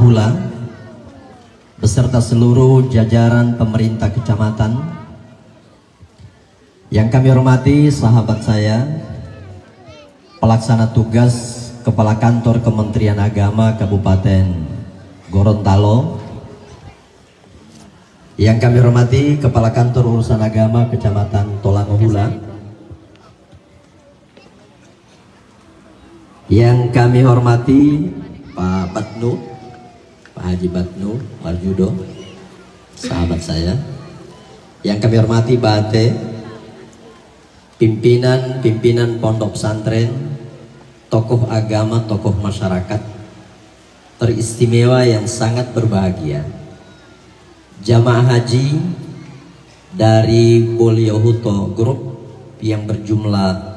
Hula beserta seluruh jajaran pemerintah kecamatan. Yang kami hormati sahabat saya, pelaksana tugas Kepala Kantor Kementerian Agama Kabupaten Gorontalo. Yang kami hormati Kepala Kantor Urusan Agama Kecamatan Tolango Hula. Yang kami hormati Pak Batnu, Pak Haji Batnu Marjudo, sahabat saya. Yang kami hormati Bate, pimpinan pondok pesantren, tokoh agama, tokoh masyarakat teristimewa yang sangat berbahagia. Jamaah haji dari Boliohuto Group yang berjumlah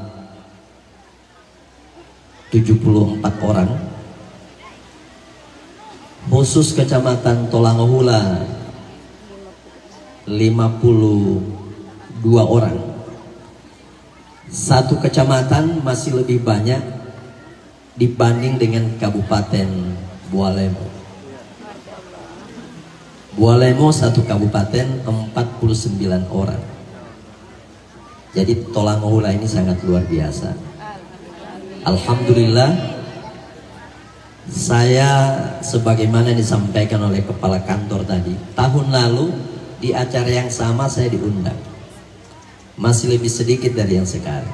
74 orang, khusus Kecamatan Tolango Hula 52 orang. Satu kecamatan masih lebih banyak dibanding dengan Kabupaten Bualemo. Bualemo satu kabupaten 49 orang. Jadi Tolango Hula ini sangat luar biasa. Alhamdulillah, saya sebagaimana disampaikan oleh Kepala Kantor tadi, tahun lalu di acara yang sama saya diundang. Masih lebih sedikit dari yang sekarang.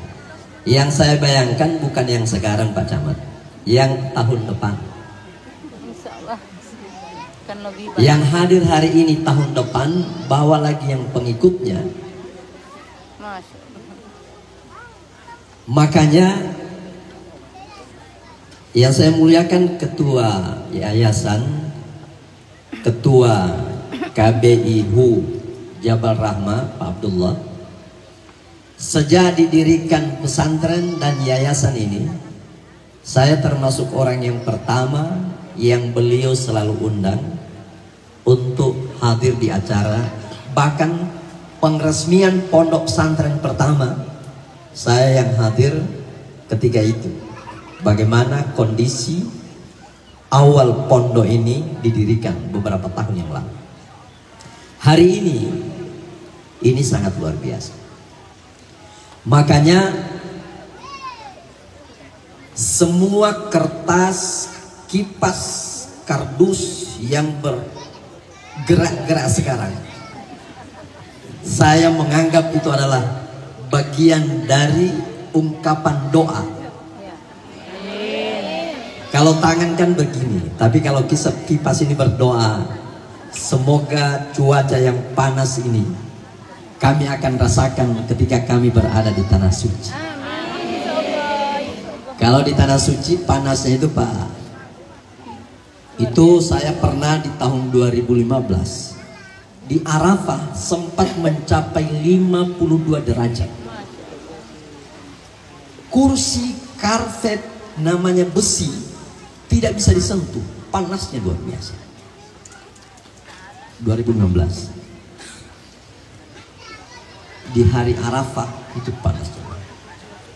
Yang saya bayangkan bukan yang sekarang Pak Camat, yang tahun depan. Yang hadir hari ini tahun depan, bawa lagi yang pengikutnya. Makanya yang saya muliakan Ketua Yayasan, Ketua KBIHU Jabal Rahmah Pak Abdullah. Sejak didirikan pesantren dan yayasan ini, saya termasuk orang yang pertama yang beliau selalu undang untuk hadir di acara. Bahkan pengresmian pondok pesantren pertama, saya yang hadir ketika itu. Bagaimana kondisi awal pondok ini didirikan beberapa tahun yang lalu. Hari ini sangat luar biasa. Makanya semua kertas, kipas, kardus yang bergerak-gerak sekarang, saya menganggap itu adalah bagian dari ungkapan doa. Kalau tangan kan begini, tapi kalau kipas ini berdoa, semoga cuaca yang panas ini kami akan rasakan ketika kami berada di tanah suci. Kalau di tanah suci panasnya itu Pak, itu saya pernah di tahun 2015 di Arafah sempat mencapai 52 derajat. Kursi karpet namanya besi tidak bisa disentuh, panasnya luar biasa. 2016 di hari Arafah itu panasnya.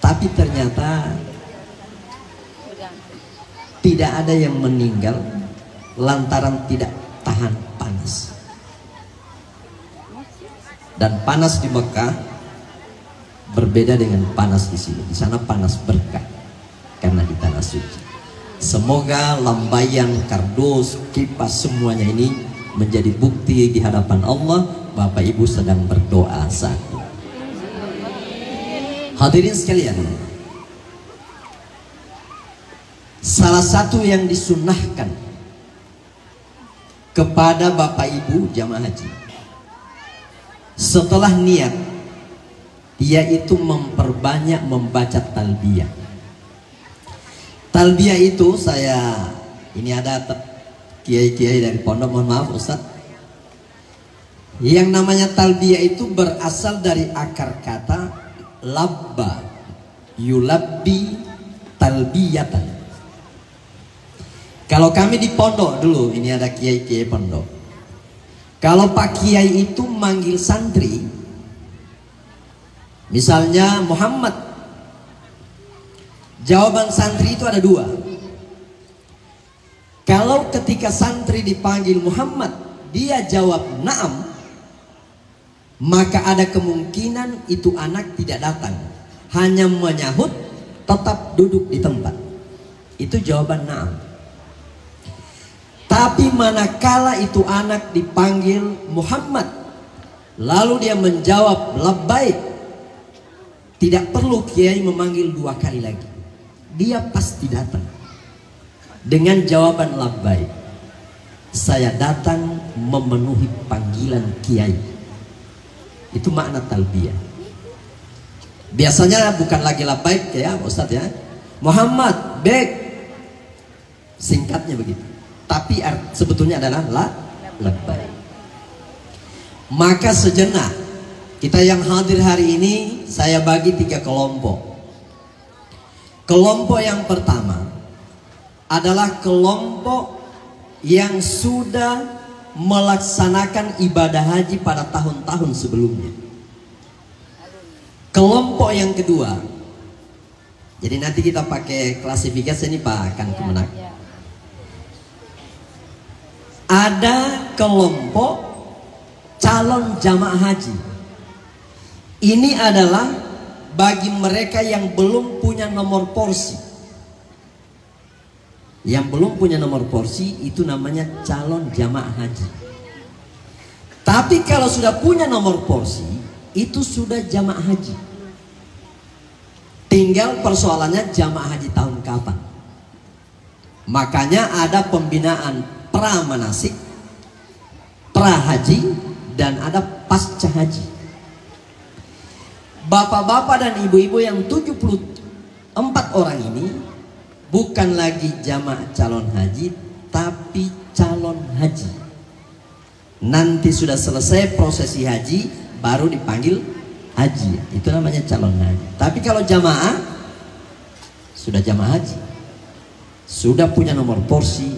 Tapi ternyata tidak ada yang meninggal lantaran tidak tahan panas. Dan panas di Mekah berbeda dengan panas di sini. Di sana panas berkah karena di tanah suci. Semoga lambaian, kardus, kipas semuanya ini menjadi bukti di hadapan Allah. Bapak Ibu sedang berdoa saat ini. Hadirin sekalian, salah satu yang disunnahkan kepada Bapak Ibu jamaah haji setelah niat, yaitu memperbanyak membaca talbiyah. Talbiyah itu ini ada kiai-kiai dari pondok, mohon maaf Ustaz. Yang namanya talbiyah itu berasal dari akar kata labba yulabbi talbiyatan. Kalau kami di pondok dulu, ini ada kiai-kiai pondok. Kalau Pak Kiai itu manggil santri, misalnya Muhammad, jawaban santri itu ada dua. Kalau ketika santri dipanggil Muhammad, dia jawab na'am, maka ada kemungkinan itu anak tidak datang, hanya menyahut, tetap duduk di tempat. Itu jawaban na'am. Tapi manakala itu anak dipanggil Muhammad, lalu dia menjawab labbaik, tidak perlu kiai memanggil 2 kali lagi, dia pasti datang dengan jawaban labbaik. Saya datang memenuhi panggilan kiai. Itu makna talbiyah. Biasanya bukan lagi labbaik ya Ustaz ya, Muhammad baik, singkatnya begitu. Tapi sebetulnya adalah labbaik. Maka sejenak kita yang hadir hari ini saya bagi 3 kelompok. Kelompok yang pertama adalah kelompok yang sudah melaksanakan ibadah haji pada tahun-tahun sebelumnya. Kelompok yang kedua, jadi nanti kita pakai klasifikasi ini Pak akan kemenang. Ada kelompok calon jamaah haji. Ini adalah bagi mereka yang belum punya nomor porsi. Yang belum punya nomor porsi itu namanya calon jamaah haji. Tapi kalau sudah punya nomor porsi, itu sudah jamaah haji. Tinggal persoalannya jamaah haji tahun kapan. Makanya ada pembinaan pra manasik, pra haji, dan ada pasca haji. Bapak-bapak dan ibu-ibu yang 74 orang ini bukan lagi jamaah calon haji, tapi calon haji. Nanti sudah selesai prosesi haji, baru dipanggil haji. Itu namanya calon haji. Tapi kalau jamaah, sudah jamaah haji, sudah punya nomor porsi,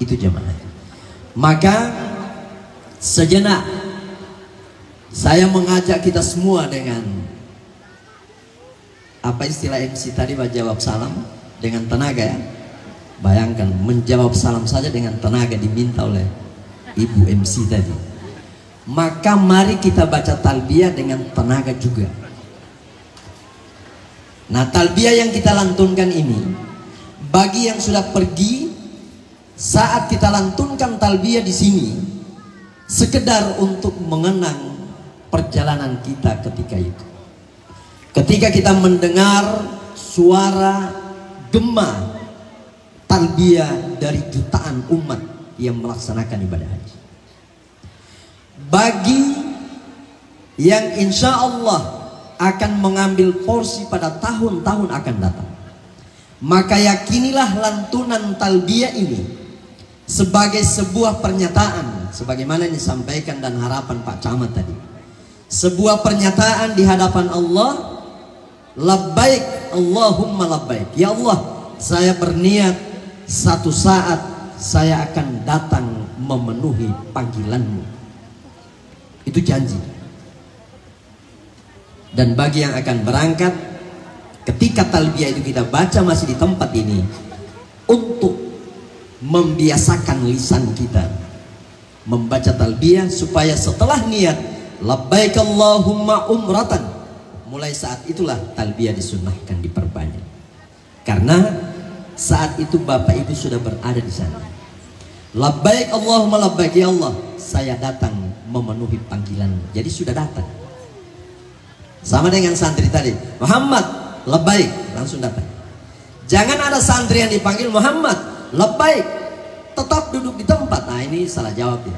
itu jamaah haji. Maka sejenak saya mengajak kita semua dengan apa istilah MC tadi, jawab salam dengan tenaga ya. Bayangkan menjawab salam saja dengan tenaga diminta oleh Ibu MC tadi. Maka mari kita baca talbiyah dengan tenaga juga. Nah, talbiyah yang kita lantunkan ini bagi yang sudah pergi, saat kita lantunkan talbiyah di sini sekedar untuk mengenang perjalanan kita ketika itu. Ketika kita mendengar suara gema talbiyah dari jutaan umat yang melaksanakan ibadah haji. Bagi yang insya Allah akan mengambil porsi pada tahun-tahun akan datang, maka yakinilah lantunan talbiyah ini sebagai sebuah pernyataan, sebagaimana yang disampaikan dan harapan Pak Camat tadi, sebuah pernyataan di hadapan Allah, labbaik Allahumma labbaik, ya Allah saya berniat satu saat saya akan datang memenuhi panggilanmu. Itu janji. Dan bagi yang akan berangkat, ketika talbiyah itu kita baca masih di tempat ini, untuk membiasakan lisan kita membaca talbiyah, supaya setelah niat labbaik Allahumma umratan, mulai saat itulah talbiyah disunnahkan diperbanyak. Karena saat itu Bapak Ibu sudah berada di sana. Labbaik Allahumma labbaik, ya Allah saya datang memenuhi panggilanmu. Jadi sudah datang. Sama dengan santri tadi, Muhammad labbaik, langsung datang. Jangan ada santri yang dipanggil Muhammad labbaik, tetap duduk di tempat. Nah, ini salah jawab ya.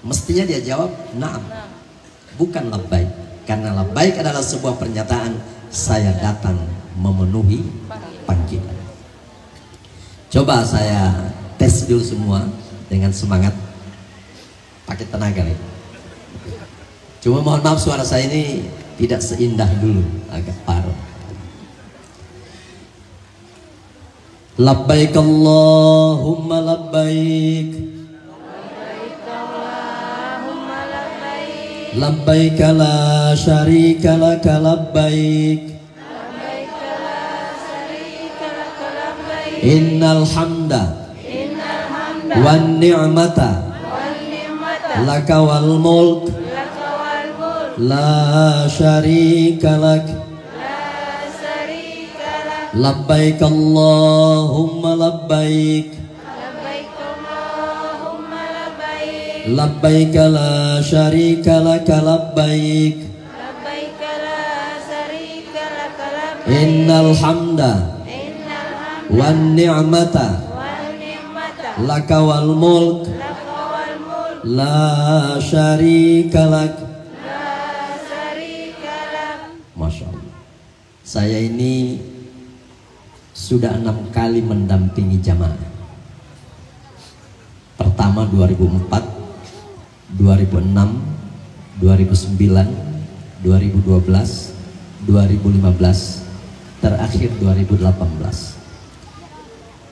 Mestinya dia jawab na'am, bukan labbaik. Karena labbaik adalah sebuah pernyataan, saya datang memenuhi panggilan. Coba saya tes dulu semua dengan semangat, pakai tenaga nih. Cuma mohon maaf suara saya ini tidak seindah dulu, agak parah. Labbaik Allahumma labbaik, labbaik la syarika laka labbaik, innal hamda wan ni'mata laka wal mulk la syarika lak labbaik Allahumma labbaik labbaik la syarika laka labbaik innal hamda wan ni'mata laka wal mulk la syarika lak. Masya Allah. Saya ini sudah 6 kali mendampingi jamaah. Pertama 2004, 2006, 2009, 2012, 2015, terakhir 2018.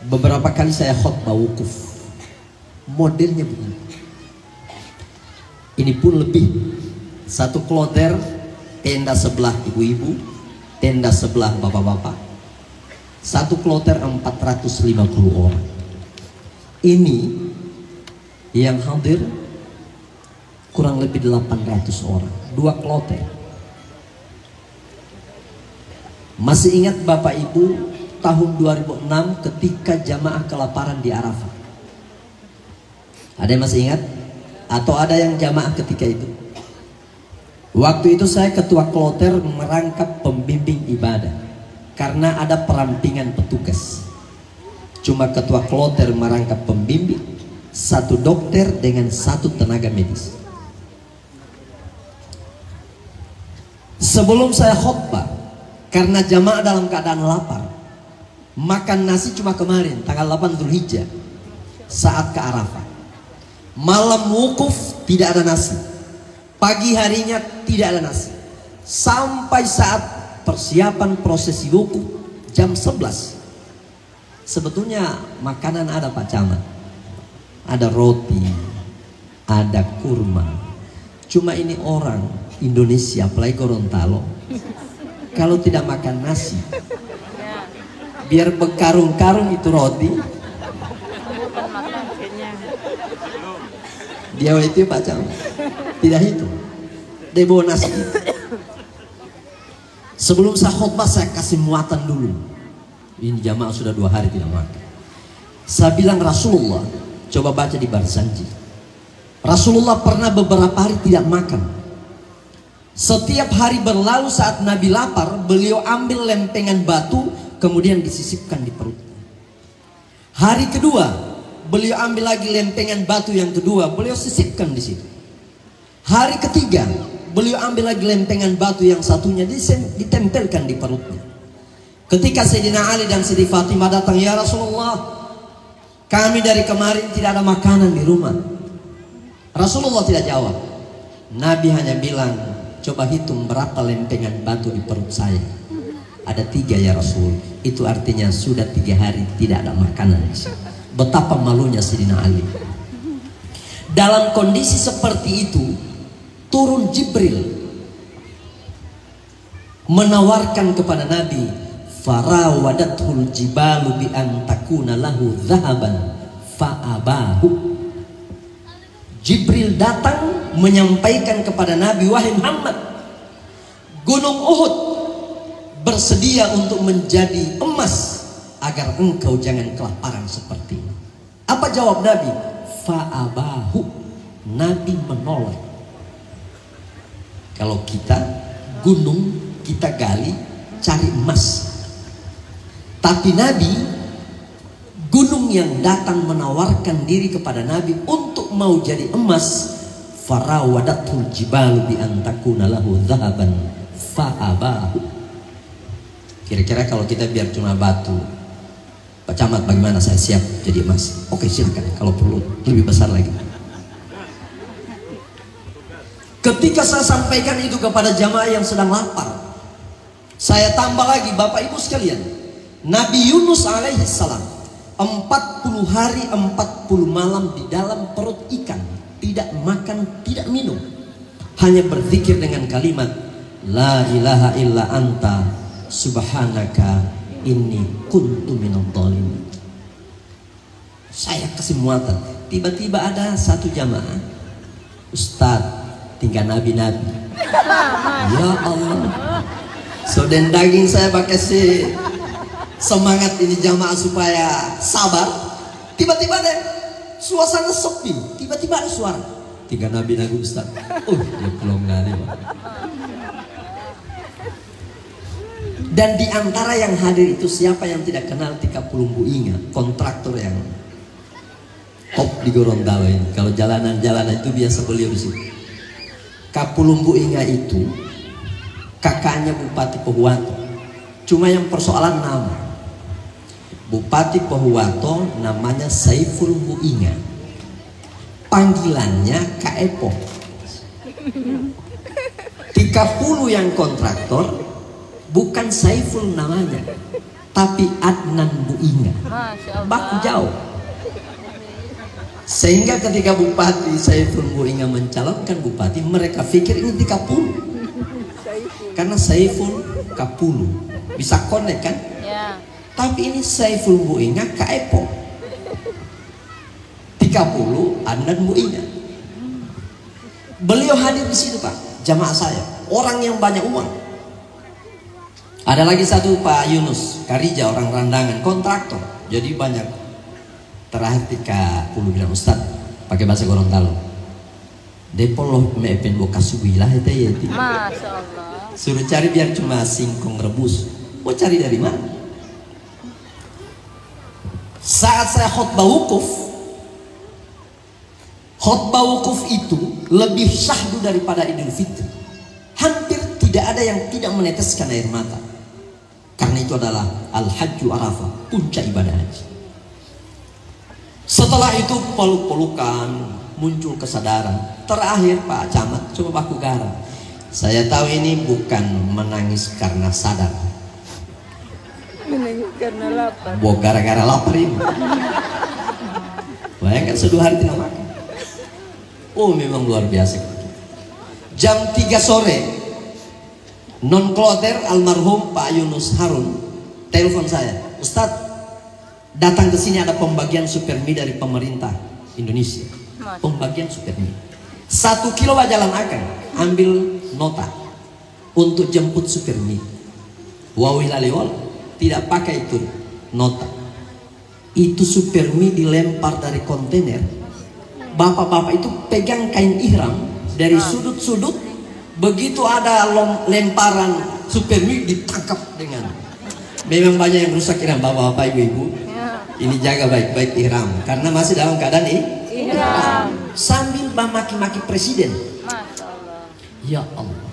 Beberapa kali saya khutbah wukuf. Modelnya begini. Ini pun lebih. Satu kloter, tenda sebelah ibu-ibu, tenda sebelah bapak-bapak. Satu kloter 450 orang. Ini yang hadir kurang lebih 800 orang. 2 kloter. Masih ingat Bapak Ibu tahun 2006 ketika jamaah kelaparan di Arafah? Ada yang masih ingat? Atau ada yang jamaah ketika itu? Waktu itu saya ketua kloter merangkap pembimbing ibadah karena ada perampingan petugas. Cuma ketua kloter merangkap pembimbing, 1 dokter dengan 1 tenaga medis. Sebelum saya khutbah, karena jamaah dalam keadaan lapar, makan nasi cuma kemarin tanggal 8 Dzulhijjah saat ke Arafah. Malam wukuf tidak ada nasi, pagi harinya tidak ada nasi, sampai saat persiapan prosesi wukuf jam 11. Sebetulnya makanan ada Pak Camat, ada roti, ada kurma. Cuma ini orang Indonesia, apalagi Gorontalo, kalau tidak makan nasi, biar berkarung-karung itu roti, dia itu Pak Camat tidak itu, dia bawa nasi. Sebelum saya khutbah saya kasih muatan dulu. Ini jamaah sudah 2 hari tidak makan. Saya bilang Rasulullah, coba baca di Barzanji, Rasulullah pernah beberapa hari tidak makan. Setiap hari berlalu saat Nabi lapar, beliau ambil lempengan batu kemudian disisipkan di perutnya. Hari kedua beliau ambil lagi lempengan batu yang kedua, beliau sisipkan di situ. Hari ketiga beliau ambil lagi lempengan batu yang satunya ditempelkan di perutnya. Ketika Sayyidina Ali dan Siti Fatimah datang, ya Rasulullah, kami dari kemarin tidak ada makanan di rumah. Rasulullah tidak jawab. Nabi hanya bilang, coba hitung berapa lempengan batu di perut saya. Ada 3 ya Rasul. Itu artinya sudah 3 hari tidak ada makanan. Betapa malunya Sayyidina Ali. Dalam kondisi seperti itu, turun Jibril menawarkan kepada Nabi, farawadatul jibalu bi an takuna lahu dhahaban fa'abahu. Jibril datang menyampaikan kepada Nabi, wahai Muhammad, gunung Uhud bersedia untuk menjadi emas agar engkau jangan kelaparan seperti ini. Apa jawab Nabi? Fa'abahu. Nabi menolak. Kalau kita gunung kita gali cari emas, tapi Nabi, gunung yang datang menawarkan diri kepada Nabi untuk mau jadi emas, farawadatul jibalu bi an takuna lahu dhahaban fa'abahu. Kira-kira kalau kita biar cuma batu, Pak Camat bagaimana? Saya siap jadi emas. Oke silakan, kalau perlu lebih besar lagi. Ketika saya sampaikan itu kepada jamaah yang sedang lapar, saya tambah lagi Bapak Ibu sekalian, Nabi Yunus alaihi salam 40 hari 40 malam di dalam perut ikan, tidak makan, tidak minum, hanya berzikir dengan kalimat la ilaha illa anta subhanaka inni kuntu minadh dhalimin. Saya kasih muatan, Tiba-tiba ada satu jamaah, Ustadz, tinggal nabi-nabi. Ya Allah. So dan daging saya pakai si semangat ini jamaah supaya sabar. Tiba-tiba ada suasana sepi. Tiba-tiba ada suara. Tinggal nabi-nabi Ustadz. Ya belum nari. Dan di antara yang hadir itu siapa yang tidak kenal Tika Pulumbu Inga, kontraktor yang top di Gorontalo ini. Kalau jalanan-jalanan itu biasa beliau di situ. Kapulumbu Inga itu kakaknya Bupati Pohuwato. Cuma yang persoalan nama. Bupati Pohuwato namanya Saiful Bu Inga. Panggilannya Kak Epo. Tika Pulu yang kontraktor bukan Saiful namanya, tapi Adnan Bu Inga. Baku jauh. Sehingga ketika Bupati Saiful Bu Inga mencalonkan bupati, mereka pikir ini Tika Pulu. Karena Saiful Kapulu bisa connect kan? Ya. Tapi ini Saiful Bu Inga Kak Epo. Tika Pulu Adnan Bu Inga. Beliau hadir di situ Pak, jamaah saya. Orang yang banyak uang. Ada lagi satu Pak Yunus Karija, orang Randangan, kontraktor. Jadi banyak. Terakhir Tika Pulu bilang, Ustadz, pakai bahasa Gorontalo, depo loh mepen boka subilah itu ya. Masya Allah. Suruh cari biar cuma singkong rebus. Mau cari dari mana? Saat saya khutbah wukuf itu lebih syahdu daripada Idul Fitri. Hampir tidak ada yang tidak meneteskan air mata. Karena itu adalah Al-Hajju Arafah, puncak ibadah haji. Setelah itu peluk-pelukan, muncul kesadaran. Terakhir Pak Camat coba baku garam. Saya tahu ini bukan menangis karena sadar. Menangis karena lapar. Bukan gara-gara lapar ini. Bayangkan sedua hari tidak makan. Oh memang luar biasa. Jam 3 sore non kloter almarhum Pak Yunus Harun telepon saya, Ustadz, datang ke sini ada pembagian supermi dari pemerintah Indonesia. Pembagian supermi 1 kilo jalan akan ambil nota untuk jemput supermi. Wawilaliwal tidak pakai itu nota. Itu supermi dilempar dari kontainer. Bapak-bapak itu pegang kain ihram dari sudut-sudut. Begitu ada lemparan supermi ditangkap dengan. Memang banyak yang rusak ihram bapak-bapak ibu-ibu. Ini jaga baik-baik ihram karena masih dalam keadaan ihram. Sambil maki-maki presiden. Masya Allah. Ya Allah.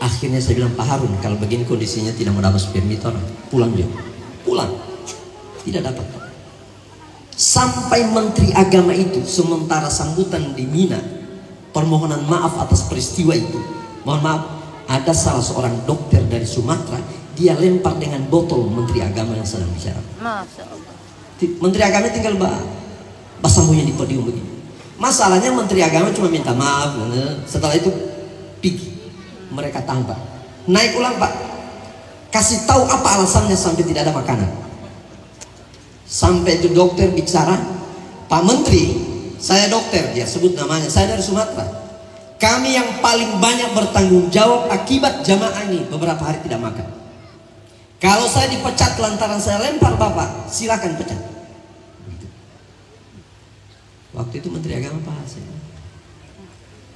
Akhirnya saya bilang Pak Harun, kalau begini kondisinya tidak mendapat supermi, pulang dia. Pulang. Tidak dapat. Sampai Menteri Agama itu sementara sambutan di Mina, permohonan maaf atas peristiwa itu. Mohon maaf, ada salah seorang dokter dari Sumatera, dia lempar dengan botol Menteri Agama yang sedang bicara. Masya Allah. Menteri Agama tinggal sambungnya di podium begini. Masalahnya Menteri Agama cuma minta maaf. Setelah itu pergi. Mereka tangkap. Naik ulang Pak. Kasih tahu apa alasannya sampai tidak ada makanan. Sampai itu dokter bicara, Pak Menteri, saya dokter, dia sebut namanya, saya dari Sumatera. Kami yang paling banyak bertanggung jawab akibat jamaah ini beberapa hari tidak makan. Kalau saya dipecat lantaran saya lempar Bapak, silakan pecat. Waktu itu Menteri Agama Pak Hasim.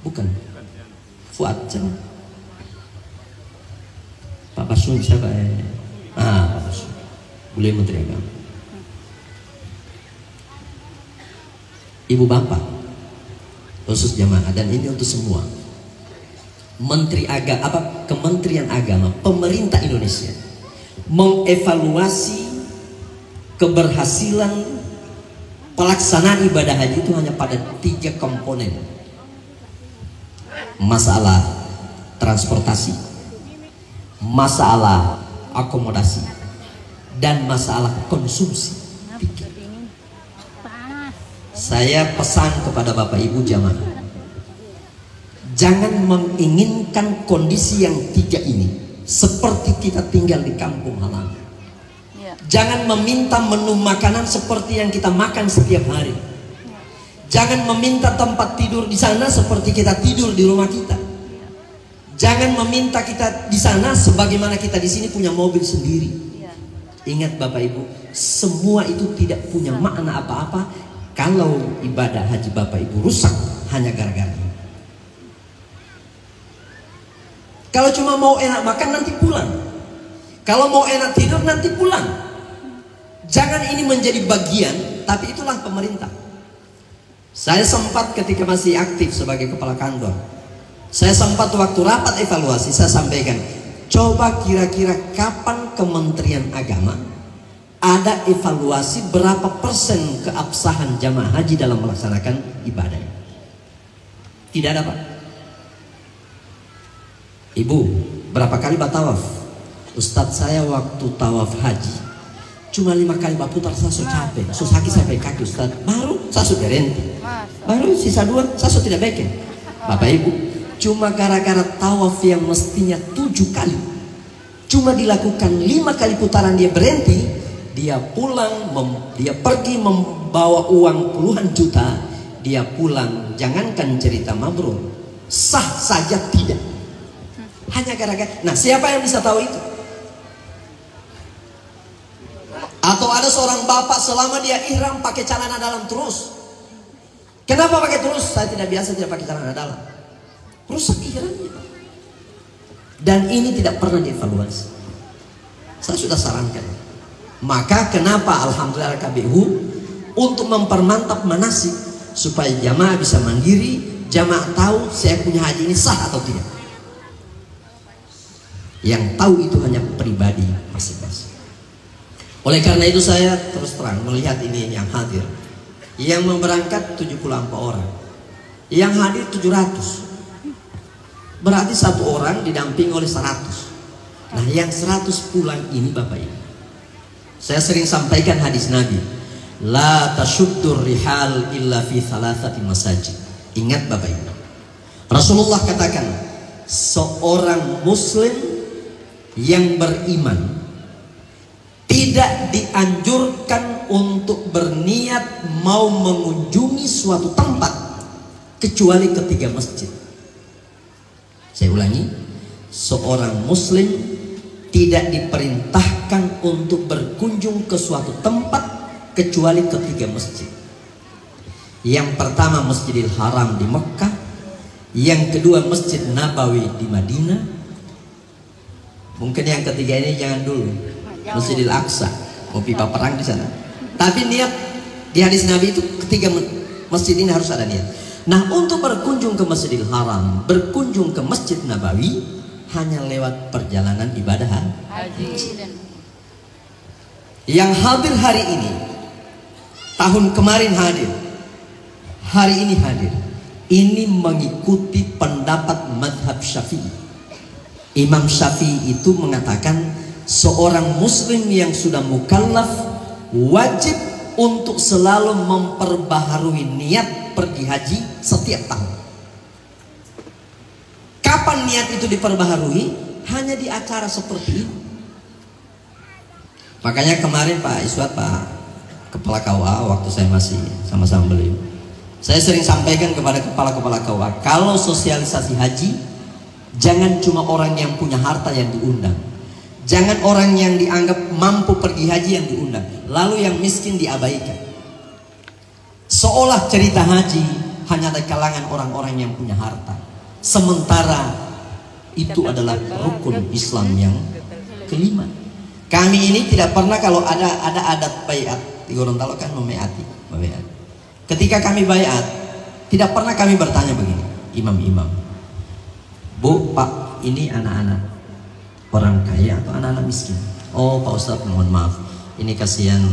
Bukan. Fuad Cem. Pak Basun siapa? Pak Basun. Beliau Menteri Agama. Ibu bapak, khusus jamaah, dan ini untuk semua. Kementerian Agama, pemerintah Indonesia mengevaluasi keberhasilan pelaksanaan ibadah haji itu hanya pada 3 komponen. Masalah transportasi, masalah akomodasi, dan masalah konsumsi. Saya pesan kepada Bapak Ibu jamaah, jangan menginginkan kondisi yang 3 ini seperti kita tinggal di kampung halaman. Jangan meminta menu makanan seperti yang kita makan setiap hari. Jangan meminta tempat tidur di sana seperti kita tidur di rumah kita. Jangan meminta kita di sana sebagaimana kita di sini punya mobil sendiri. Ingat Bapak Ibu, semua itu tidak punya makna apa-apa kalau ibadah haji Bapak Ibu rusak hanya gara-gara ini. Kalau cuma mau enak makan nanti pulang. Kalau mau enak tidur nanti pulang. Jangan ini menjadi bagian, tapi itulah pemerintah. Saya sempat ketika masih aktif sebagai kepala kantor, saya sempat waktu rapat evaluasi, saya sampaikan, coba kira-kira kapan Kementerian Agama ada evaluasi berapa persen keabsahan jamaah haji dalam melaksanakan ibadah. Tidak ada, Pak. Ibu, berapa kali tawaf? Ustadz saya waktu tawaf haji cuma 5 kali putar, saya so capek, so sakit sampai kaki Ustadz. Baru saya sudah berhenti. Baru sisa 2 saya so tidak bikin. Bapak Ibu, cuma gara-gara tawaf yang mestinya 7 kali, cuma dilakukan 5 kali putaran dia berhenti, dia pulang, dia pergi membawa uang puluhan juta, dia pulang, jangankan cerita mabrur, sah saja tidak. Hanya gara-gara. Nah, siapa yang bisa tahu itu? Atau ada seorang bapak selama dia ihram pakai celana dalam terus. Kenapa pakai terus? Saya tidak biasa tidak pakai celana dalam. Rusak ihramnya. Dan ini tidak pernah dievaluasi. Saya sudah sarankan. Maka kenapa alhamdulillah KBU untuk mempermantap manasik supaya jamaah bisa mandiri, jamaah tahu saya punya haji ini sah atau tidak. Yang tahu itu hanya pribadi masing-masing. Oleh karena itu saya terus terang melihat ini yang hadir, yang berangkat 74 orang, yang hadir 700, berarti 1 orang didamping oleh 100. Nah, yang 100 pulang ini Bapak Ibu, saya sering sampaikan hadis Nabi, la tashuddur rihal illa fi thalathati masajid. Ingat Bapak Ibu, Rasulullah katakan seorang muslim yang beriman tidak dianjurkan untuk berniat mau mengunjungi suatu tempat kecuali ke 3 masjid. Saya ulangi, seorang muslim tidak diperintahkan untuk berkunjung ke suatu tempat kecuali ke 3 masjid. Yang pertama Masjidil Haram di Mekah, yang kedua Masjid Nabawi di Madinah, mungkin yang ketiga ini jangan dulu, Masjidil Aqsa, mau pipa perang di sana. Tapi niat di hadis Nabi itu ketiga masjid ini harus ada niat. Nah, untuk berkunjung ke Masjidil Haram, berkunjung ke Masjid Nabawi hanya lewat perjalanan ibadah haji. Yang hadir hari ini, tahun kemarin hadir, hari ini hadir, ini mengikuti pendapat madhab Syafi'i. Imam Syafi'i itu mengatakan seorang muslim yang sudah mukallaf wajib untuk selalu memperbaharui niat pergi haji setiap tahun. Kapan niat itu diperbaharui? Hanya di acara seperti ini. Makanya kemarin Pak Iswat, Pak Kepala KUA, waktu saya masih sama-sama beliau, saya sering sampaikan kepada kepala-kepala KUA, kalau sosialisasi haji jangan cuma orang yang punya harta yang diundang. Jangan orang yang dianggap mampu pergi haji yang diundang, lalu yang miskin diabaikan. Seolah cerita haji hanya dari kalangan orang-orang yang punya harta, sementara itu adalah rukun Islam yang kelima. Kami ini tidak pernah, kalau ada adat baiat di Gorontalo kan memeati. Ketika kami baiat, tidak pernah kami bertanya begini, imam-imam, Bu, Pak, ini anak-anak orang kaya atau anak-anak miskin? Oh Pak Ustadz, mohon maaf, ini kasihan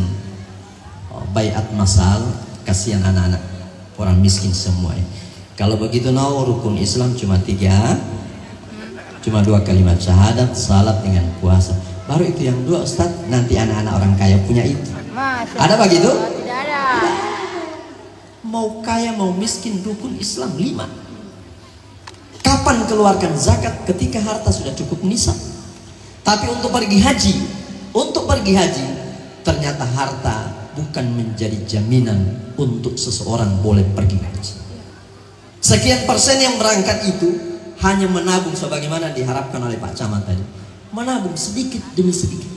baiat masal, kasihan anak-anak orang miskin semua. Kalau begitu rukun Islam cuma 3, cuma 2 kalimat syahadat, salat dengan puasa. Baru itu yang 2 Ustadz, nanti anak-anak orang kaya punya itu. Ada begitu? Tidak ada. Mau kaya mau miskin, rukun Islam 5. Kapan keluarkan zakat? Ketika harta sudah cukup nisab. Tapi untuk pergi haji ternyata harta bukan menjadi jaminan untuk seseorang boleh pergi haji. Sekian persen yang berangkat itu hanya menabung sebagaimana diharapkan oleh Pak Camat tadi. Menabung sedikit demi sedikit.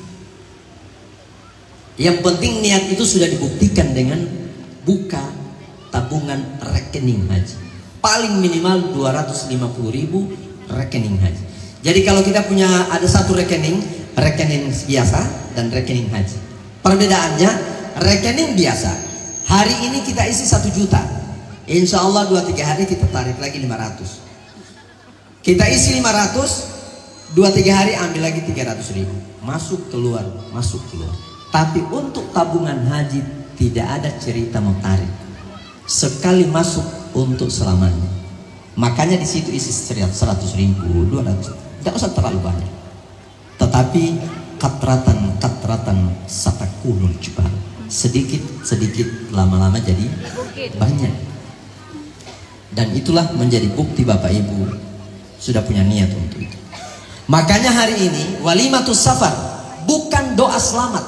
Yang penting niat itu sudah dibuktikan dengan buka tabungan rekening haji. Paling minimal 250.000 rekening haji. Jadi kalau kita punya ada satu rekening biasa dan rekening haji. Perbedaannya, rekening biasa hari ini kita isi 1 juta. Insya Allah 2-3 hari kita tarik lagi 500. Kita isi 500, 2-3 hari ambil lagi 300.000. Masuk keluar, masuk keluar. Tapi untuk tabungan haji tidak ada cerita mau tarik. Sekali masuk untuk selamanya. Makanya di situ isi 100.000, 200. Tidak usah terlalu banyak. Tetapi katratan satakunul jibal. Sedikit lama-lama jadi banyak. Dan itulah menjadi bukti Bapak Ibu sudah punya niat untuk itu. Makanya hari ini walimatus safar bukan doa selamat.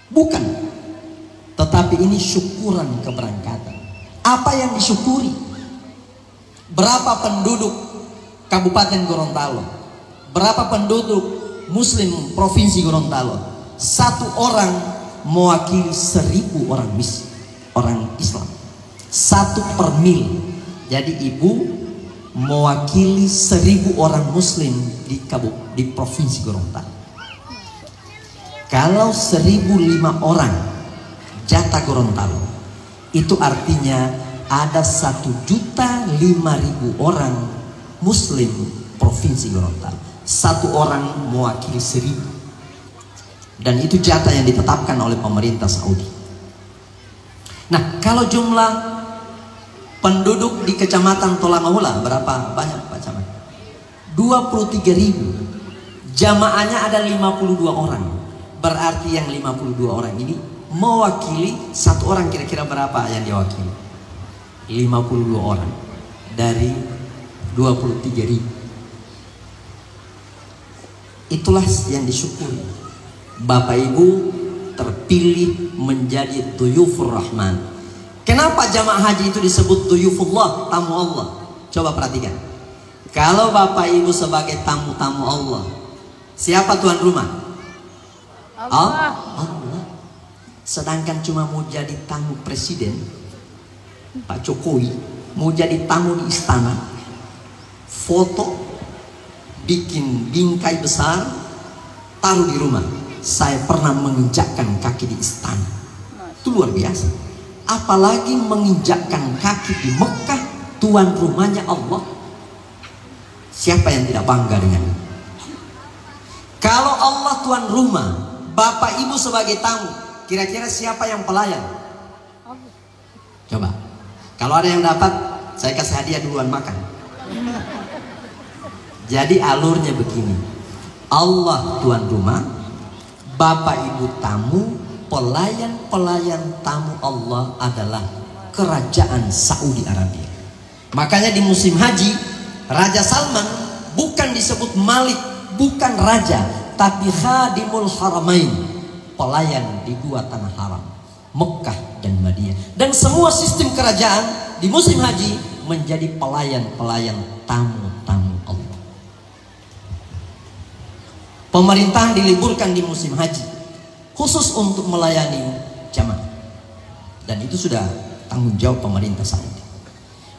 Bukan. Tetapi ini syukuran keberangkatan. Apa yang disyukuri? Berapa penduduk Kabupaten Gorontalo? Berapa penduduk Muslim Provinsi Gorontalo? Satu orang mewakili 1.000 orang orang Islam. 1 per mil. Jadi ibu mewakili 1.000 orang Muslim di Provinsi Gorontalo. Kalau 1.005 orang jatah Gorontalo, itu artinya ada 1.005.000 orang Muslim Provinsi Gorontalo. 1 orang mewakili 1.000. Dan itu jatah yang ditetapkan oleh pemerintah Saudi. Nah, kalau jumlah penduduk di Kecamatan Tolamahula berapa banyak Pak Camat? 23.000. Jamaahnya ada 52 orang. Berarti yang 52 orang ini mewakili 1 orang, kira-kira berapa yang diwakili? 52 orang dari 23.000. Itulah yang disyukuri. Bapak Ibu terpilih menjadi Duyufur Rahman. Kenapa jamaah haji itu disebut Duyufullah, tamu Allah? Coba perhatikan. Kalau Bapak Ibu sebagai tamu-tamu Allah, siapa tuan rumah? Allah. Sedangkan cuma mau jadi tamu presiden, Pak Jokowi mau jadi tamu di istana, foto, bikin bingkai besar, taruh di rumah. Saya pernah menginjakkan kaki di istana. Itu luar biasa. Apalagi menginjakkan kaki di Mekah, tuan rumahnya Allah. Siapa yang tidak bangga dengan itu? Kalau Allah tuan rumah, Bapak Ibu sebagai tamu, kira-kira siapa yang pelayan? Coba. Kalau ada yang dapat, saya kasih hadiah duluan makan. Jadi alurnya begini. Allah tuan rumah, Bapak Ibu tamu, pelayan-pelayan tamu Allah adalah kerajaan Saudi Arabia. Makanya di musim haji, Raja Salman bukan disebut Malik, bukan raja, tapi khadimul haramain, pelayan di 2 tanah haram, Mekah dan Madinah. Dan semua sistem kerajaan di musim haji menjadi pelayan-pelayan tamu-tamu Allah. Pemerintahan diliburkan di musim haji khusus untuk melayani jamaah. Dan itu sudah tanggung jawab pemerintah Saudi.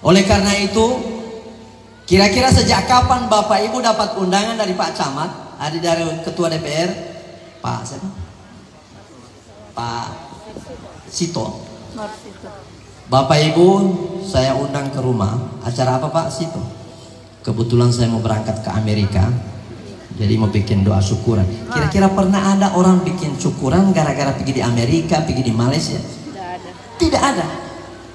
Oleh karena itu, kira-kira sejak kapan Bapak Ibu dapat undangan dari Pak Camat, ada dari Ketua DPR, Pak siapa? Pak Sito. Bapak Ibu, saya undang ke rumah. Acara apa Pak Sito? Kebetulan saya mau berangkat ke Amerika, jadi mau bikin doa syukuran. Kira-kira pernah ada orang bikin syukuran gara-gara pergi di Amerika, pergi di Malaysia? Tidak ada. Tidak ada.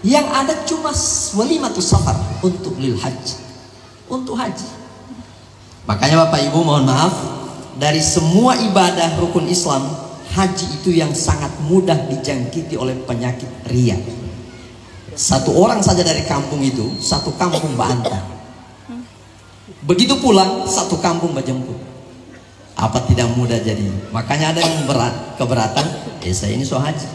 Yang ada cuma walimatus safar untuk lil haji, untuk haji. Makanya Bapak Ibu mohon maaf, dari semua ibadah rukun Islam, haji itu yang sangat mudah dijangkiti oleh penyakit riya. 1 orang saja dari kampung itu, 1 kampung bantar. Begitu pulang, 1 kampung menjemput. Apa tidak mudah jadi? Makanya ada yang keberatan, saya ini so haji.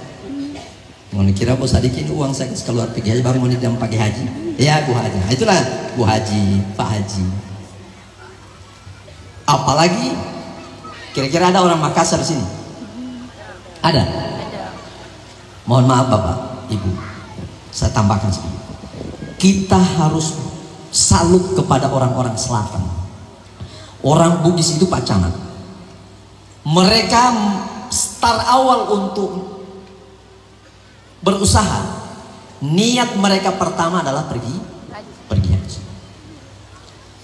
Mau kira bos adikin uang saya keluar pergi haji baru mau jam pagi haji. Ya Bu Haji. Nah, itulah Bu Haji, Pak Haji. Apalagi kira-kira ada orang Makassar di sini? Ada? Mohon maaf Bapak, Ibu. Saya tambahkan sedikit. Kita harus salut kepada orang-orang selatan. Orang Bugis itu Pak Camat. Mereka start awal untuk berusaha, niat mereka pertama adalah pergi haji.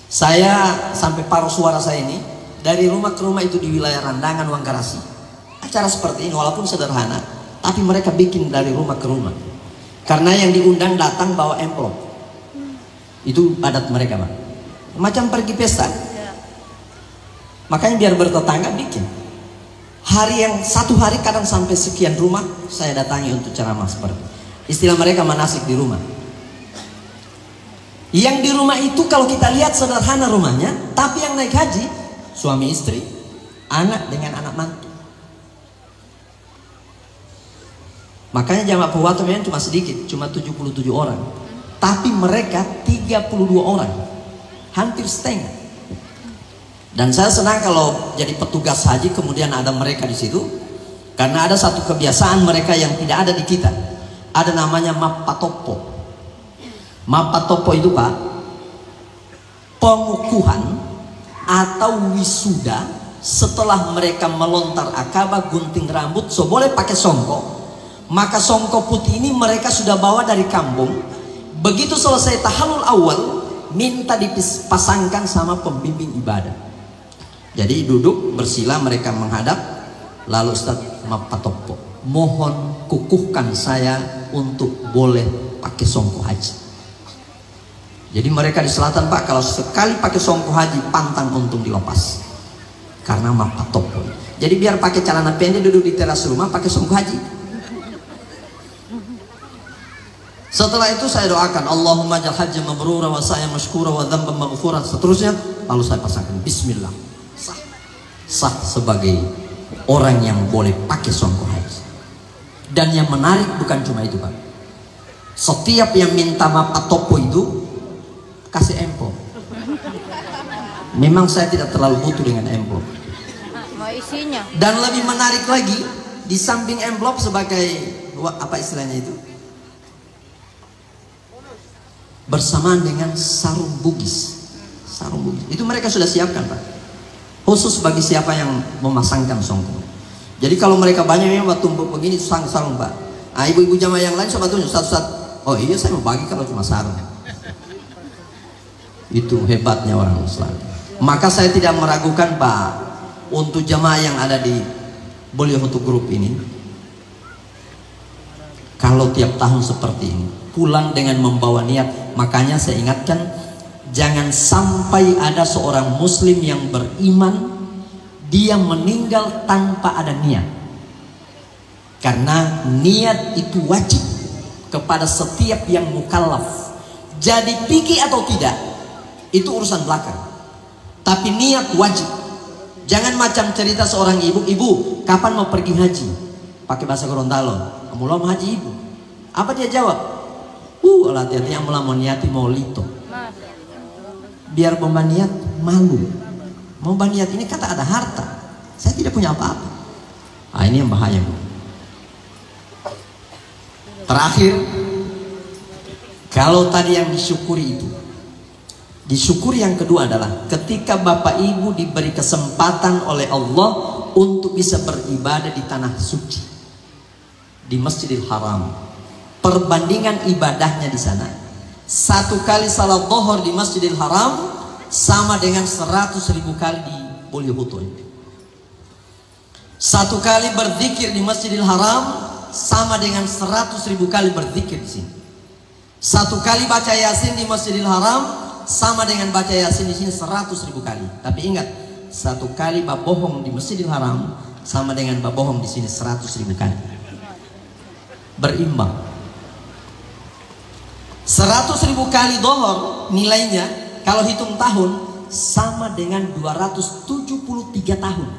Saya sampai paruh suara saya ini dari rumah ke rumah itu di wilayah Randangan, Wangkarasi. Acara seperti ini walaupun sederhana, tapi mereka bikin dari rumah ke rumah. Karena yang diundang datang bawa amplop. Itu adat mereka, Pak. Macam pergi pesta. Makanya biar bertetangga bikin. Satu hari kadang sampai sekian rumah saya datangi untuk ceramah seperti itu. Istilah mereka manasik di rumah. Yang di rumah itu kalau kita lihat sederhana rumahnya, tapi yang naik haji suami istri, anak dengan anak mantu. Makanya jamaah pewatum yang cuma sedikit, cuma 77 orang. Tapi mereka 32 orang, hampir setengah. Dan saya senang kalau jadi petugas haji kemudian ada mereka di situ, karena ada satu kebiasaan mereka yang tidak ada di kita. Ada namanya mapatopo. Mapatopo itu Pak, pengukuhan atau wisuda setelah mereka melontar akabah, gunting rambut, so boleh pakai songkok. Maka songkok putih ini mereka sudah bawa dari kampung. Begitu selesai tahallul awal, minta dipasangkan sama pembimbing ibadah. Jadi duduk bersila mereka menghadap, lalu Ustaz mapatopo, mohon kukuhkan saya untuk boleh pakai songkok haji. Jadi mereka di selatan Pak, kalau sekali pakai songkok haji pantang untung dilepas, karena mapatopo. Jadi biar pakai celana pendek duduk di teras rumah pakai songkok haji. Setelah itu saya doakan Allahumma jal haji mabrura wa sa'ya mashkura wa dzamban maghfura, seterusnya. Lalu saya pasangkan Bismillah, sah sebagai orang yang boleh pakai songkok haji. Dan yang menarik bukan cuma itu Pak, setiap yang minta mapatopo itu kasih amplop. Memang saya tidak terlalu butuh dengan amplop. Dan lebih menarik lagi, di samping amplop sebagai apa istilahnya itu, bersamaan dengan sarung Bugis. Sarung Bugis itu mereka sudah siapkan Pak, khusus bagi siapa yang memasangkan songkok. Jadi kalau mereka banyak memang tumpuk begini sarung Pak. Ah, ibu-ibu jamaah yang lain coba tunjuk satu-satu. Oh iya, saya mau bagi kalau cuma sarung. Itu hebatnya orang Islam. Maka saya tidak meragukan Pak, untuk jamaah yang ada di Boliohutu Group ini, kalau tiap tahun seperti ini pulang dengan membawa niat. Makanya saya ingatkan, jangan sampai ada seorang muslim yang beriman dia meninggal tanpa ada niat. Karena niat itu wajib kepada setiap yang mukallaf. Jadi pikir atau tidak itu urusan belakang, tapi niat wajib. Jangan macam cerita seorang ibu, kapan mau pergi haji? Pakai bahasa Gorontalo, kamu mau haji ibu? Apa dia jawab? Hati-hati yang mulai niati mau lito. Biar niat malu. Mau niat ini kata ada harta, saya tidak punya apa-apa. Ah, ini yang bahaya Bu. Terakhir, kalau tadi yang disyukuri itu, disyukuri yang kedua adalah ketika Bapak Ibu diberi kesempatan oleh Allah untuk bisa beribadah di tanah suci, di Masjidil Haram. Perbandingan ibadahnya di sana, satu kali salat zuhur di Masjidil Haram sama dengan 100.000 kali di Boliohutu. Satu kali berzikir di Masjidil Haram sama dengan 100.000 kali berzikir di sini. Satu kali baca Yasin di Masjidil Haram sama dengan baca Yasin di sini 100.000 kali. Tapi ingat, satu kali babohong di Masjidil Haram sama dengan babohong di sini 100.000 kali. Berimbang. 100.000 kali dohor nilainya kalau hitung tahun sama dengan 273 tahun.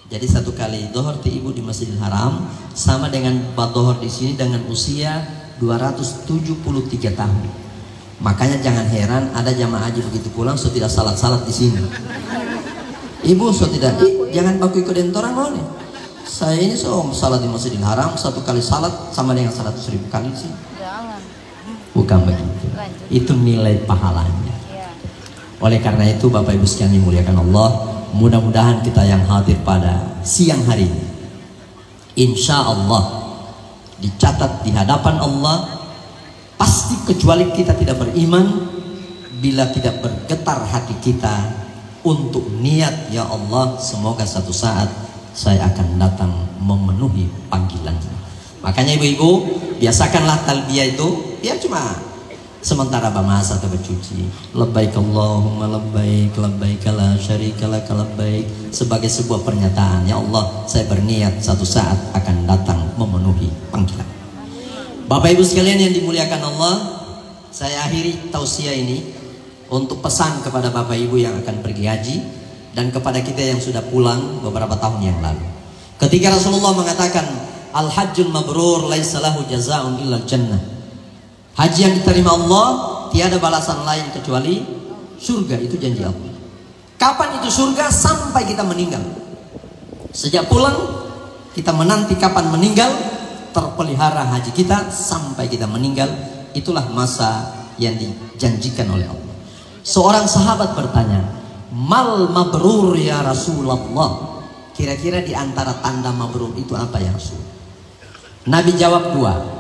Jadi satu kali dohor ti ibu di Masjidil Haram sama dengan dohor di sini dengan usia 273 tahun. Makanya jangan heran ada jamaah haji begitu pulang so tidak salat-salat di sini. Ibu so tidak, jangan baku ikut orang mau nih. Saya ini so salat di Masjidil Haram satu kali salat sama dengan 100.000 kali sih. Jangan. Bukan begitu. Itu nilai pahalanya. Oleh karena itu Bapak Ibu sekalian dimuliakan Allah, mudah-mudahan kita yang hadir pada siang hari ini, insya Allah dicatat di hadapan Allah, pasti kecuali kita tidak beriman, bila tidak bergetar hati kita untuk niat, ya Allah semoga satu saat saya akan datang memenuhi panggilanmu. Makanya ibu-ibu biasakanlah talbiyah itu ya cuma sementara bermasak atau bercuci, labbaik Allahumma labbaik, labbaik la syarika lak labbaik, sebagai sebuah pernyataan, ya Allah saya berniat satu saat akan datang memenuhi panggilan. Bapak Ibu sekalian yang dimuliakan Allah, saya akhiri tausiah ini untuk pesan kepada Bapak Ibu yang akan pergi haji dan kepada kita yang sudah pulang beberapa tahun yang lalu. Ketika Rasulullah mengatakan al-hajjul mabrur laisa lahu jazaa'un illa jannah, haji yang diterima Allah tiada balasan lain kecuali surga, itu janji Allah. Kapan itu surga? Sampai kita meninggal. Sejak pulang kita menanti kapan meninggal, terpelihara haji kita sampai kita meninggal. Itulah masa yang dijanjikan oleh Allah. Seorang sahabat bertanya, mal mabrur ya Rasulullah, kira-kira di antara tanda mabrur itu apa ya Rasul? Nabi jawab dua.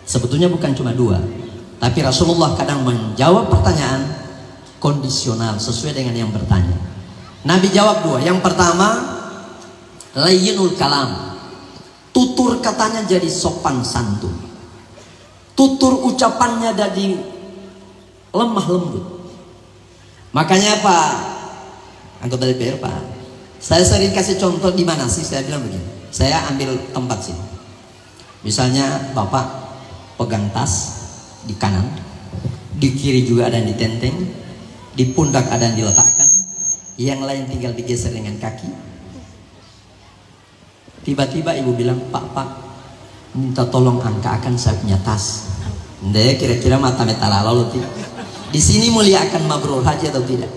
Sebetulnya bukan cuma dua, tapi Rasulullah kadang menjawab pertanyaan kondisional sesuai dengan yang bertanya. Nabi jawab dua. Yang pertama, layyinul kalam, tutur katanya jadi sopan santun, tutur ucapannya jadi lemah lembut. Makanya Pak anggota DPR Pak, saya sering kasih contoh di mana sih, saya bilang begini, saya ambil tempat sini. Misalnya Bapak pegang tas di kanan, di kiri juga ada yang ditenteng, di pundak ada yang diletakkan, yang lain tinggal digeser dengan kaki. Tiba-tiba ibu bilang, Pak, minta tolong angkakan saya punya tas. Ndek, kira-kira mata metala lalu tidak. Di sini muliakan mabrur haji atau tidak?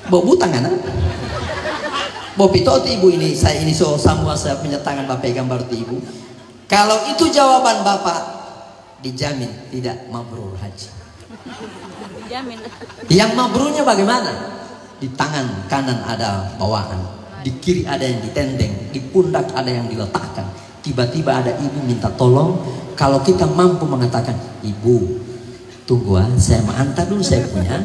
Bawa butang kan? Bawa pitoti ibu ini, saya ini so semua saya punya tangan Bapak pegang baru ibu. Kalau itu jawaban Bapak, dijamin tidak mabrur haji. Dijamin. Yang mabrurnya bagaimana? Di tangan kanan ada bawaan, di kiri ada yang ditendeng, di pundak ada yang diletakkan. Tiba-tiba ada ibu minta tolong. Kalau kita mampu mengatakan, ibu tunggu saya mengantar dulu saya punya,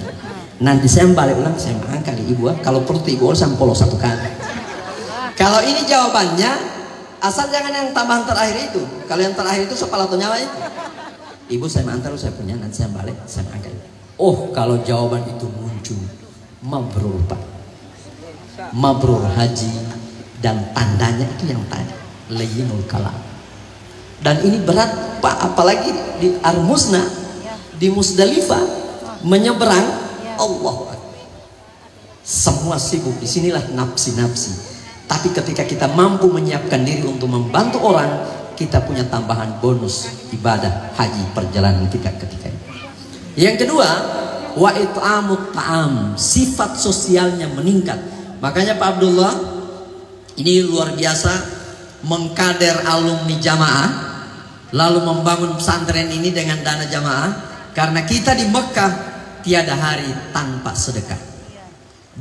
nanti saya balik ulang saya mengangkat ibu. Kalau perlu ibu saya polos satu kali. Kalau ini jawabannya, asal jangan yang tambahan terakhir itu. Kalau yang terakhir itu kepala atau nyawa itu, ibu saya mengantar saya punya, nanti saya balik saya mengangkat. Oh, kalau jawaban itu muncul, mabrur Pak, mabrur haji, dan tandanya itu yang tadi layyinul kalam. Dan ini berat Pak, apalagi di Armusna, di Musdalifah, menyeberang, Allahu Akbar. Semua sibuk, disinilah nafsi-nafsi. Tapi ketika kita mampu menyiapkan diri untuk membantu orang, kita punya tambahan bonus ibadah haji perjalanan kita ketika itu. Yang kedua, wa it'amut ta'am, sifat sosialnya meningkat. Makanya Pak Abdullah ini luar biasa mengkader alumni jamaah, lalu membangun pesantren ini dengan dana jamaah, karena kita di Mekah tiada hari tanpa sedekah.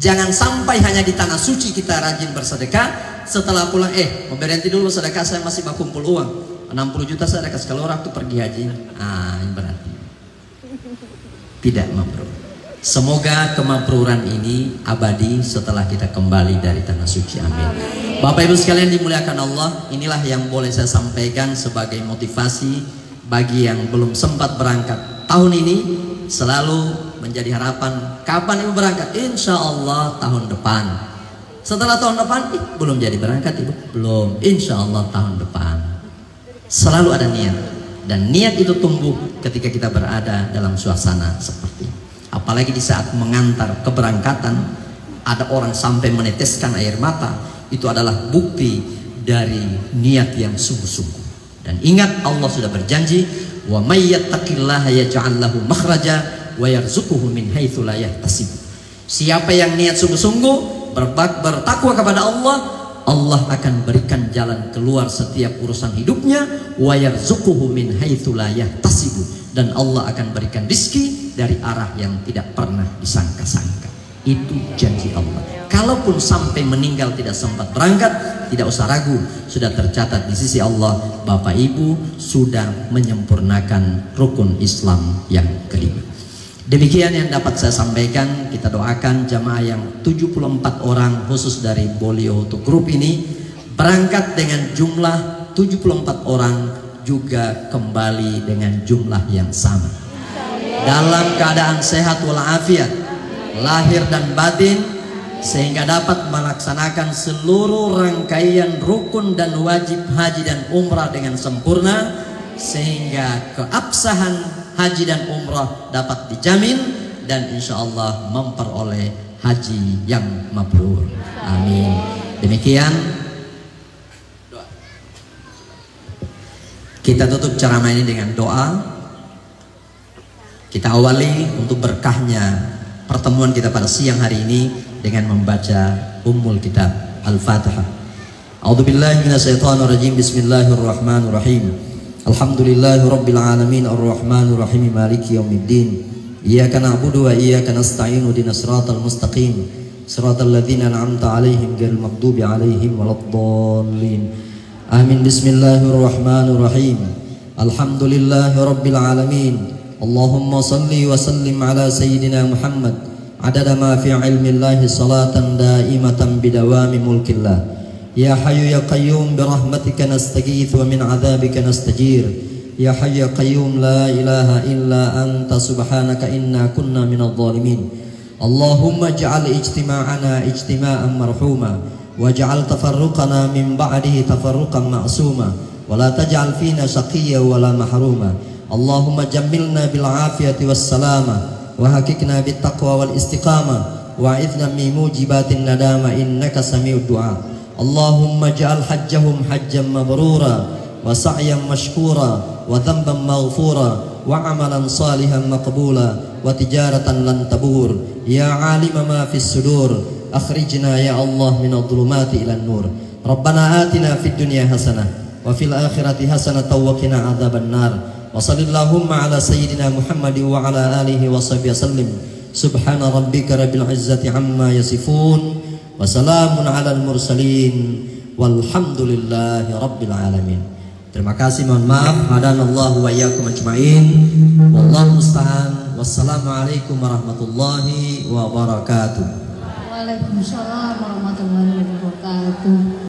Jangan sampai hanya di tanah suci kita rajin bersedekah, setelah pulang mau berhenti dulu sedekah, saya masih mau kumpul uang 60 juta saya kasih kalau orang tuh pergi haji. Ini berarti tidak mabrur. Semoga kemabruran ini abadi setelah kita kembali dari tanah suci, amin. Bapak Ibu sekalian dimuliakan Allah, inilah yang boleh saya sampaikan sebagai motivasi bagi yang belum sempat berangkat tahun ini. Selalu menjadi harapan, kapan ibu berangkat? Insya Allah tahun depan. Setelah tahun depan, belum jadi berangkat ibu? Belum, insya Allah tahun depan. Selalu ada niat, dan niat itu tumbuh ketika kita berada dalam suasana seperti ini. Apalagi di saat mengantar keberangkatan ada orang sampai meneteskan air mata, itu adalah bukti dari niat yang sungguh-sungguh. Dan ingat, Allah sudah berjanji, wa may yattaqillaha yaj'al lahu makhraja wa yarzuquhu min haitsu la yahtasib. Siapa yang niat sungguh-sungguh bertakwa kepada Allah, Allah akan berikan jalan keluar setiap urusan hidupnya, wa yarzuquhu min haitsu la yahtasib, dan Allah akan berikan rizki dari arah yang tidak pernah disangka-sangka. Itu janji Allah. Kalaupun sampai meninggal tidak sempat berangkat, tidak usah ragu, sudah tercatat di sisi Allah, Bapak Ibu sudah menyempurnakan rukun Islam yang kelima. Demikian yang dapat saya sampaikan. Kita doakan jamaah yang 74 orang khusus dari Bolio untuk grup ini berangkat dengan jumlah 74 orang, juga kembali dengan jumlah yang sama dalam keadaan sehat walafiat lahir dan batin, sehingga dapat melaksanakan seluruh rangkaian rukun dan wajib haji dan umrah dengan sempurna, sehingga keabsahan haji dan umrah dapat dijamin, dan insya Allah memperoleh haji yang mabrur. Amin. Demikian kita tutup ceramah ini dengan doa. Kita awali untuk berkahnya pertemuan kita pada siang hari ini dengan membaca Ummul Kitab Al-Fatihah. A'udzubillahi minasyaitonirrajim. Bismillahirrahmanirrahim. Alhamdulillahi rabbil alamin arrahmanir rahim maliki yaumiddin. Iyyaka na'budu wa iyyaka nasta'in ihdinas siratal mustaqim siratal ladzina an'amta 'alaihim ghairil maghdubi 'alaihim waladdallin. Amin. Bismillahirrahmanirrahim. Alhamdulillahi rabbil alamin. Allahumma salli wa sallim ala sayyidina Muhammad adada ma fi ilmillahi salatan daimatan bidawami mulkillah. Ya hayyu ya qayyum birahmatika nastaghith wa min adzabika nastajir. Ya hayyu ya qayyum la ilaha illa anta subhanaka inna kunna minadh dhalimin. Allahumma ij'al ijtima'ana ijtima'an marhuma waj'al tafarruqana min ba'dihi tafarruqan ma'suma wa la taj'al fina shaqiyyan wa la mahruma. Allahumma jammilna bil afiyati was salama wa hakikna bit taqwa wal istiqamah wa a'idna min mujibatin nadama innaka sami'ud du'a. Allahumma ja'al hajjahum hajjan mabrura wa sa'yan mashkura wa dhanban maghfura wa amalan salihan maqbula wa tijaratan lan tabur. Ya 'alima ma fis sudur akhrijna ya Allah minadh dhulumati ilan nur. Rabbana atina fid dunya hasanah wa fil akhirati hasanah wa qina adzaban nar. Wa sallallahu ala sayyidina Muhammad wa ala alihi wa sahbihi wasallim. Subhana rabbika rabbil izzati amma yasifun wa salamun alal mursalin walhamdulillahi rabbil alamin. Terima kasih, mohon maaf. Hadanallahu wa iyyakum ajmain. Wallahu musta'an. Wassalamualaikum warahmatullahi wabarakatuh. Waalaikumsalam warahmatullahi wabarakatuh.